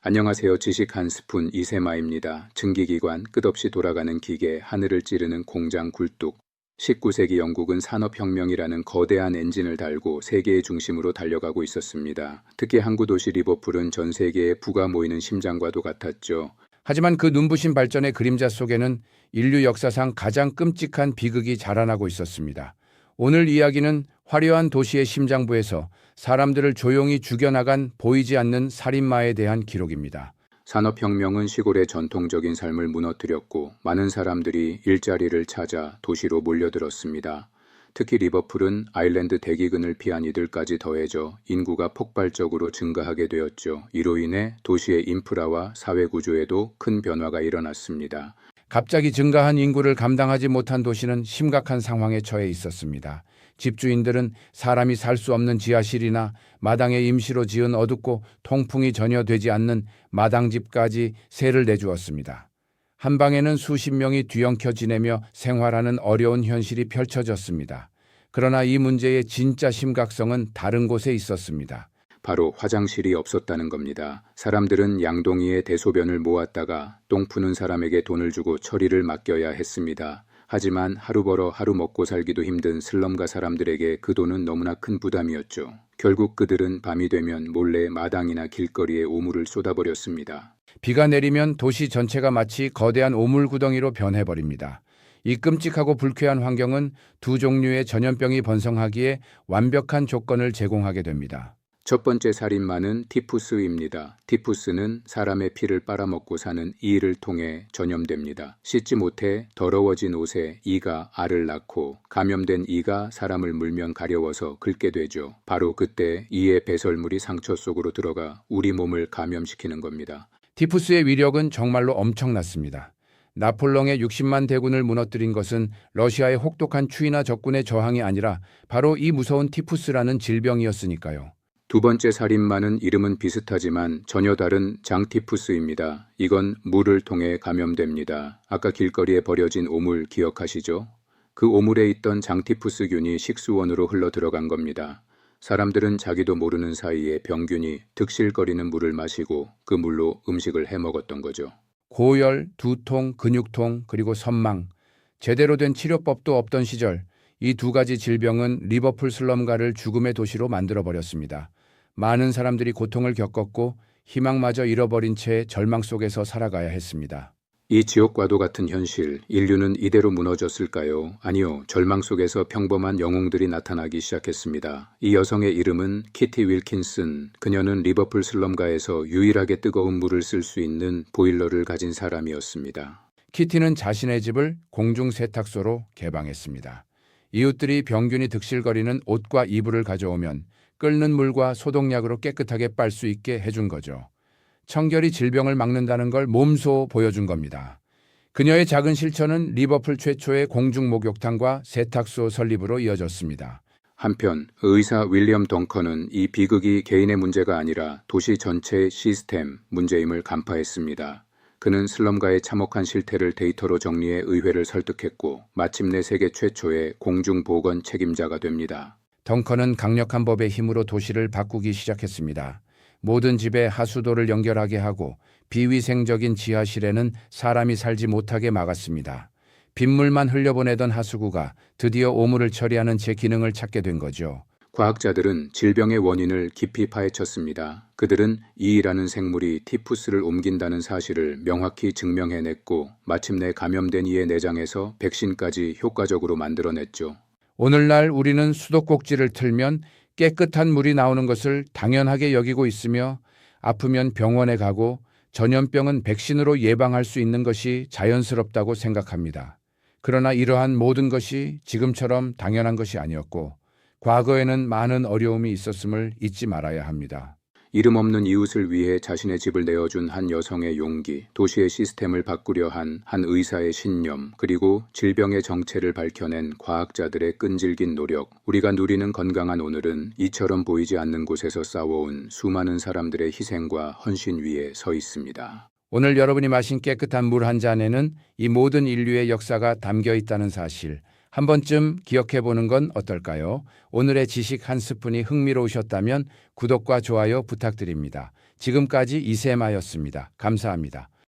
안녕하세요. 지식 한 스푼 이세마입니다. 증기기관, 끝없이 돌아가는 기계, 하늘을 찌르는 공장 굴뚝. 19세기 영국은 산업혁명이라는 거대한 엔진을 달고 세계의 중심으로 달려가고 있었습니다. 특히 항구 도시 리버풀은 전 세계에 부가 모이는 심장과도 같았죠. 하지만 그 눈부신 발전의 그림자 속에는 인류 역사상 가장 끔찍한 비극이 자라나고 있었습니다. 오늘 이야기는 화려한 도시의 심장부에서 사람들을 조용히 죽여나간 보이지 않는 살인마에 대한 기록입니다. 산업혁명은 시골의 전통적인 삶을 무너뜨렸고 많은 사람들이 일자리를 찾아 도시로 몰려들었습니다. 특히 리버풀은 아일랜드 대기근을 피한 이들까지 더해져 인구가 폭발적으로 증가하게 되었죠. 이로 인해 도시의 인프라와 사회 구조에도 큰 변화가 일어났습니다. 갑자기 증가한 인구를 감당하지 못한 도시는 심각한 상황에 처해 있었습니다. 집주인들은 사람이 살 수 없는 지하실이나 마당에 임시로 지은 어둡고 통풍이 전혀 되지 않는 마당집까지 세를 내주었습니다. 한 방에는 수십 명이 뒤엉켜 지내며 생활하는 어려운 현실이 펼쳐졌습니다. 그러나 이 문제의 진짜 심각성은 다른 곳에 있었습니다. 바로 화장실이 없었다는 겁니다. 사람들은 양동이에 대소변을 모았다가 똥 푸는 사람에게 돈을 주고 처리를 맡겨야 했습니다. 하지만 하루 벌어 하루 먹고 살기도 힘든 슬럼가 사람들에게 그 돈은 너무나 큰 부담이었죠. 결국 그들은 밤이 되면 몰래 마당이나 길거리에 오물을 쏟아버렸습니다. 비가 내리면 도시 전체가 마치 거대한 오물구덩이로 변해버립니다. 이 끔찍하고 불쾌한 환경은 두 종류의 전염병이 번성하기에 완벽한 조건을 제공하게 됩니다. 첫 번째 살인마는 티푸스입니다. 티푸스는 사람의 피를 빨아먹고 사는 이를 통해 전염됩니다. 씻지 못해 더러워진 옷에 이가 알을 낳고 감염된 이가 사람을 물면 가려워서 긁게 되죠. 바로 그때 이의 배설물이 상처 속으로 들어가 우리 몸을 감염시키는 겁니다. 티푸스의 위력은 정말로 엄청났습니다. 나폴레옹의 60만 대군을 무너뜨린 것은 러시아의 혹독한 추위나 적군의 저항이 아니라 바로 이 무서운 티푸스라는 질병이었으니까요. 두 번째 살인마는 이름은 비슷하지만 전혀 다른 장티푸스입니다. 이건 물을 통해 감염됩니다. 아까 길거리에 버려진 오물 기억하시죠? 그 오물에 있던 장티푸스균이 식수원으로 흘러 들어간 겁니다. 사람들은 자기도 모르는 사이에 병균이 득실거리는 물을 마시고 그 물로 음식을 해 먹었던 거죠. 고열, 두통, 근육통, 그리고 선망. 제대로 된 치료법도 없던 시절, 이 두 가지 질병은 리버풀 슬럼가를 죽음의 도시로 만들어버렸습니다. 많은 사람들이 고통을 겪었고 희망마저 잃어버린 채 절망 속에서 살아가야 했습니다. 이 지옥과도 같은 현실, 인류는 이대로 무너졌을까요? 아니요, 절망 속에서 평범한 영웅들이 나타나기 시작했습니다. 이 여성의 이름은 키티 윌킨슨. 그녀는 리버풀 슬럼가에서 유일하게 뜨거운 물을 쓸 수 있는 보일러를 가진 사람이었습니다. 키티는 자신의 집을 공중 세탁소로 개방했습니다. 이웃들이 병균이 득실거리는 옷과 이불을 가져오면 끓는 물과 소독약으로 깨끗하게 빨 수 있게 해준 거죠. 청결이 질병을 막는다는 걸 몸소 보여준 겁니다. 그녀의 작은 실천은 리버풀 최초의 공중 목욕탕과 세탁소 설립으로 이어졌습니다. 한편 의사 윌리엄 덩컨은 이 비극이 개인의 문제가 아니라 도시 전체의 시스템 문제임을 간파했습니다. 그는 슬럼가의 참혹한 실태를 데이터로 정리해 의회를 설득했고 마침내 세계 최초의 공중보건 책임자가 됩니다. 덩컨은 강력한 법의 힘으로 도시를 바꾸기 시작했습니다. 모든 집에 하수도를 연결하게 하고 비위생적인 지하실에는 사람이 살지 못하게 막았습니다. 빗물만 흘려보내던 하수구가 드디어 오물을 처리하는 제 기능을 찾게 된 거죠. 과학자들은 질병의 원인을 깊이 파헤쳤습니다. 그들은 이라는 생물이 티푸스를 옮긴다는 사실을 명확히 증명해냈고 마침내 감염된 이의 내장에서 백신까지 효과적으로 만들어냈죠. 오늘날 우리는 수도꼭지를 틀면 깨끗한 물이 나오는 것을 당연하게 여기고 있으며 아프면 병원에 가고 전염병은 백신으로 예방할 수 있는 것이 자연스럽다고 생각합니다. 그러나 이러한 모든 것이 지금처럼 당연한 것이 아니었고 과거에는 많은 어려움이 있었음을 잊지 말아야 합니다. 이름 없는 이웃을 위해 자신의 집을 내어준 한 여성의 용기, 도시의 시스템을 바꾸려 한 의사의 신념, 그리고 질병의 정체를 밝혀낸 과학자들의 끈질긴 노력, 우리가 누리는 건강한 오늘은 이처럼 보이지 않는 곳에서 싸워온 수많은 사람들의 희생과 헌신 위에 서 있습니다. 오늘 여러분이 마신 깨끗한 물 한 잔에는 이 모든 인류의 역사가 담겨 있다는 사실, 한 번쯤 기억해 보는 건 어떨까요? 오늘의 지식 한 스푼이 흥미로우셨다면 구독과 좋아요 부탁드립니다. 지금까지 이세마였습니다. 감사합니다.